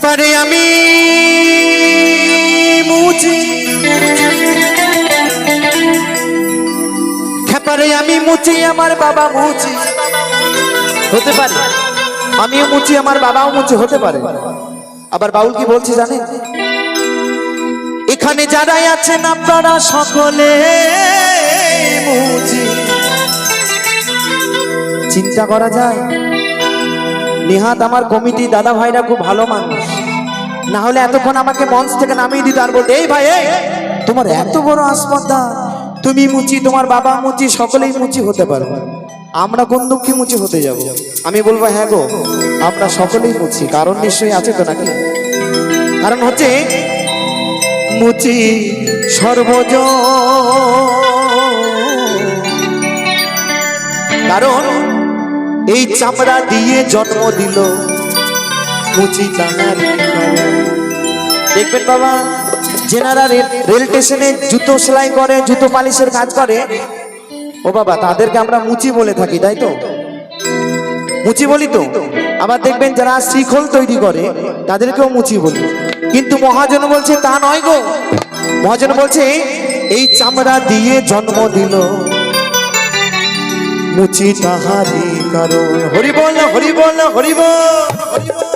খেপারে আমি মুচি, খেপারে আমি মুচি, আমার বাবা মুচি হতে পারে, আমিও মুচি, আমার বাবাও মুচি হতে পারে। আবার বাউল কি বলছি জানেন? এখানে যারাই আছেন আপনারা সকলে মুচি। চিন্তা করা যায়, নেহাত আমার কমিটি দাদা ভাইরা খুব ভালো মানুষ, না হলে এতক্ষণ আমাকে মঞ্চ থেকে নামিয়ে দিত আর বলতে, এই ভাই তোমার এত বড় আসপর্দা, তুমি মুচি, তোমার বাবা মুচি, সকলেই মুচি হতে পারবে, আমরা কোন দুঃখী মুচি হতে যাব? আমি বলবো হ্যাঁ গো, আমরা সকলেই মুচি। কারণ নিশ্চয়ই আছে তো নাকি? কারণ হচ্ছে মুচি সর্বজ, কারণ এই চামড়া দিয়ে জন্ম দিল মুচি তাহার। দেখবেন বাবা, যেনারা রেল স্টেশনে জুতো সেলাই করে, জুতো পালিশের কাজ করে, ও বাবা তাদেরকে আমরা মুচি বলে থাকি, তাই তো? মুচি বলি তো। আবার দেখবেন যারা শিখল তৈরি করে তাদেরকেও মুচি বলি। কিন্তু মহাজন বলছে তা নয় গো, মহাজন বলছে এই চামড়া দিয়ে জন্ম দিল মুচি তাহারি কারণ। হরি বল, হরি বল, হরি বল, হরি বল।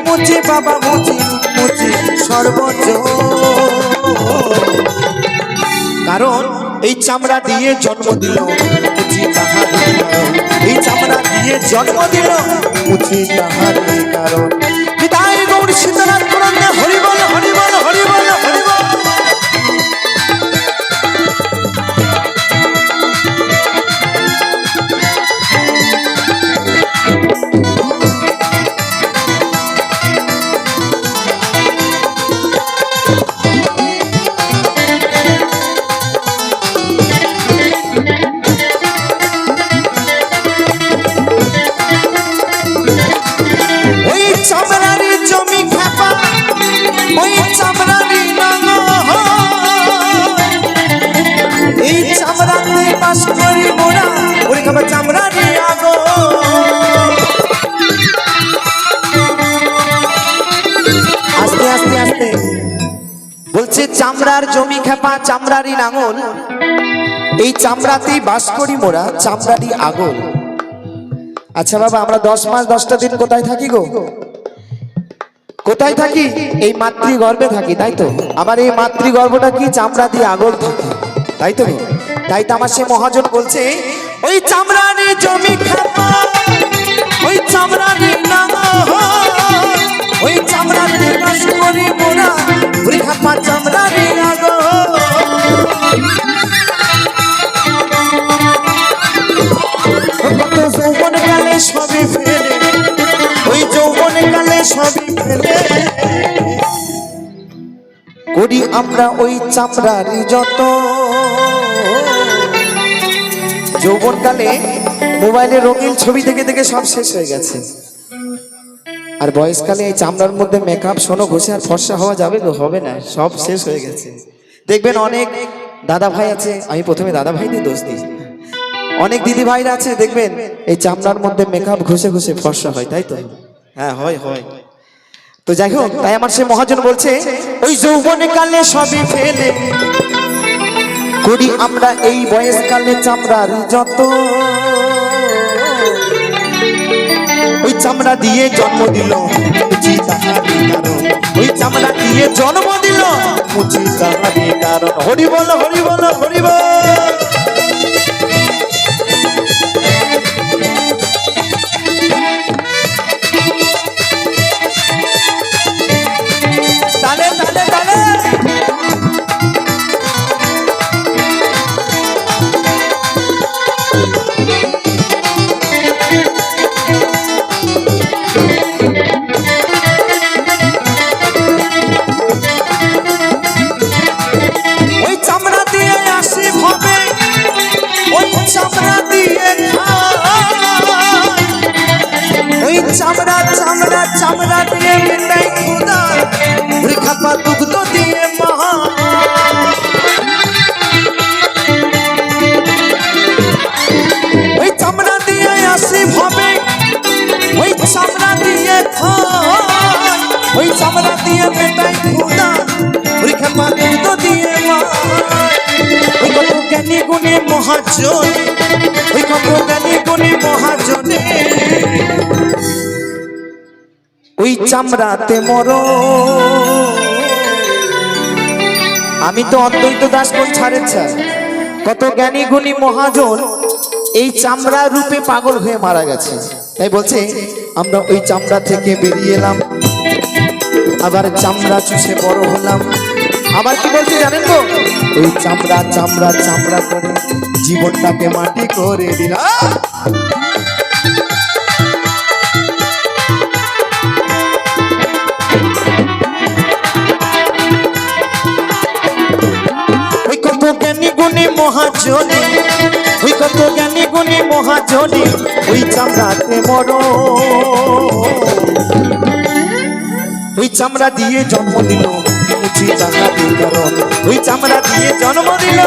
মুচি বাবা মুচি, মুচি সর্বোচ্চ, কারণ এই চামড়া দিয়ে জন্ম দিল মুচি তাহারি কারণ, এই চামড়া দিয়ে জন্ম দিল মুচি তাহারি কারণ। বিদায় গৌর সীতারাম করণ, হরি বল, হরি বল, হরি বল, হরি বল। আস্তে আস্তে আস্তে বলছে চামড়ার জমি খেপা, চামড়ারি নাঙল, এই চামড়াতেই বাস করি মোরা, চামড়ারি আগল। আচ্ছা বাবা, আমরা 10 মাস 10টা দিন কোথায় থাকি গো? কোথায় থাকি? এই মাতৃগর্ভে থাকি, তাই তো? আবার এই মাতৃগর্ভটা কি চামড়া দিয়ে আগল থাকে, তাই তো? তাই তো আমার সে মহাজন বলছে ওই চামড়ারি জমি খেপা, ওই চামড়ারি নাঙল, ওই চামড়াতে বাস করি মোরা, ওই খেপা চামড়ারি আগল। যৌবন কালে সবই ফেলে, ওই যৌবন কালে সবই ফেলে করি আমরা ওই চামড়ারি যত। যৌবন কালে মোবাইলে রঙিন ছবি দেখে দেখে সব শেষ হয়ে গেছে, আর বয়সকালে এই চামড়ার মধ্যে মেকআপ সোনো ঘষে আর ফর্সা হওয়া যাবে তো? হবে না, সব শেষ হয়ে গেছে। দেখবেন অনেক দাদা ভাই আছে, আমি প্রথমে দাদা ভাইদের দোষ দিই, অনেক দিদি ভাইরা আছে দেখবেন এই চামড়ার মধ্যে মেকআপ ঘষে ঘষে ফর্সা হয়, তাই তো? হ্যাঁ হয় হয়। তো যাই হোক, তাই আমার সে মহাজন বলছে ওই যৌবনে কালে সবই ফেলে করি আমরা এই বয়সকালে চামড়ারি যত। ওই চামড়া দিয়ে জন্ম দিল মুচি তাহারি কারণ, ওই চামড়া দিয়ে জন্ম দিল মুচি তাহারি কারণ। হরি বল, হরি বল, হরি বল। তালে তালে তালে ভাই ওই চামড়া দিয়ে মেটাই ক্ষুধা ওই খেপা দুধ দিয়ে ওই কত জ্ঞানী গুণী মহাজন ওই কত জ্ঞানী গুণী মহাজনে ওই চামড়াতে মরো। আমি তো অদ্বৈত দাস কোন ছাড়েন স্যার, কত জ্ঞানী গুণী মহাজন এই চামড়া রূপে পাগল হয়ে মারা গেছে। তাই বলছে আমরা ওই চামড়া থেকে বেরিয়ে এলাম, আবার চামড়া চুষে বড় হলাম। আবার কি বলছে জানেন তো, ওই চামড়া চামড়া চামড়া করে জীবনটাকে মাটি করে দিলাম। ওই কত জ্ঞানী গুণী মহাজনী, ওই কত জ্ঞানী গুণী মহাজনী ওই চামড়াতে মরো। ওই চামড়া দিয়ে জন্ম দিল মুচি তাহারে কারণ, ওই চামড়া দিয়ে জন্ম দিল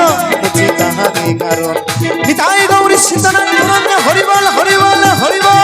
মুচি তাহারে কারণ। নিতাই গৌরী সীতানাথ হরিবল হরিবল হরিবল।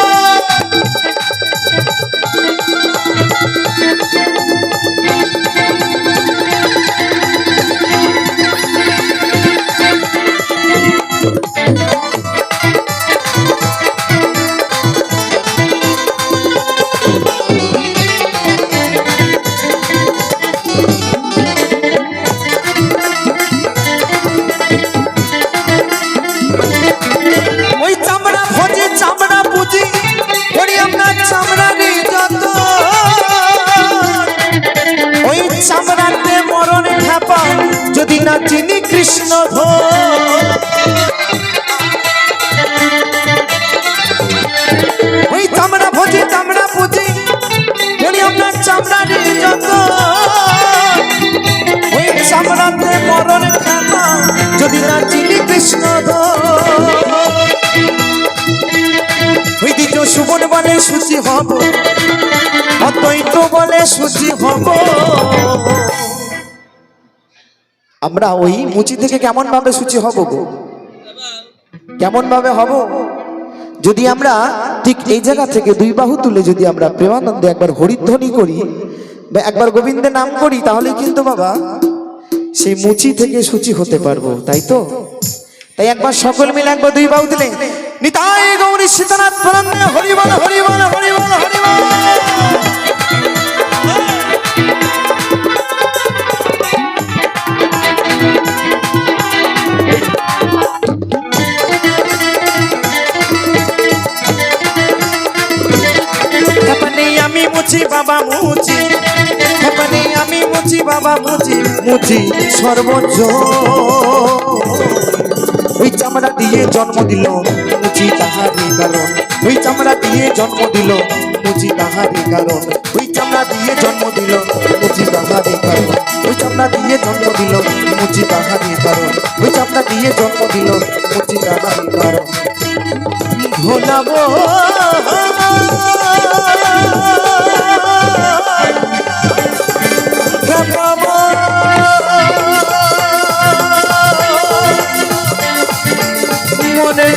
যদি না চিনি কৃষ্ণ ওই চামড়া ভোজি চামড়া পুজি বলি আপনার চামড়ার যত ওই চামড়াতে মরণ খাতা যদি না চিনি কৃষ্ণ ওই দ্বিতীয় সুবন বলে সুচি হব, অদ্বৈত বলে সুচি হব। আমরা ওই মুচি থেকে কেমন ভাবে সূচি হব গো, কেমন ভাবে হব? যদি আমরা ঠিক এই জায়গা থেকে দুই বাহু তুলে যদি আমরা প্রেমানন্দে একবার হরিধ্বনি করি বা একবার গোবিন্দের নাম করি, তাহলে কিন্তু বাবা সেই মুচি থেকে সূচি হতে পারবো, তাই তো? তাই একবার সকল মিলে একবার দুই বাহু তুলে নিতাই গৌরী সীতানাথ প্রণামে হরিবল হরিবল হরিবল হরিবল। বাবা মুচি আমি মুচি বাবা মুচি মুচি সর্বোচ্চ। ওই চামড়া দিয়ে জন্ম দিল মুচি তাহারে কারণ, ওই চামড়া দিয়ে জন্ম দিল মুচি তাহারে কারণ, ওই চামড়া দিয়ে জন্ম দিল মুচি তাহারে কারণ, ওই চামড়া দিয়ে জন্ম দিল মুচি তাহারে কারণ, ওই চামড়া দিয়ে জন্ম দিল মুচি তাহারে কারণ। ভোলাবো মনে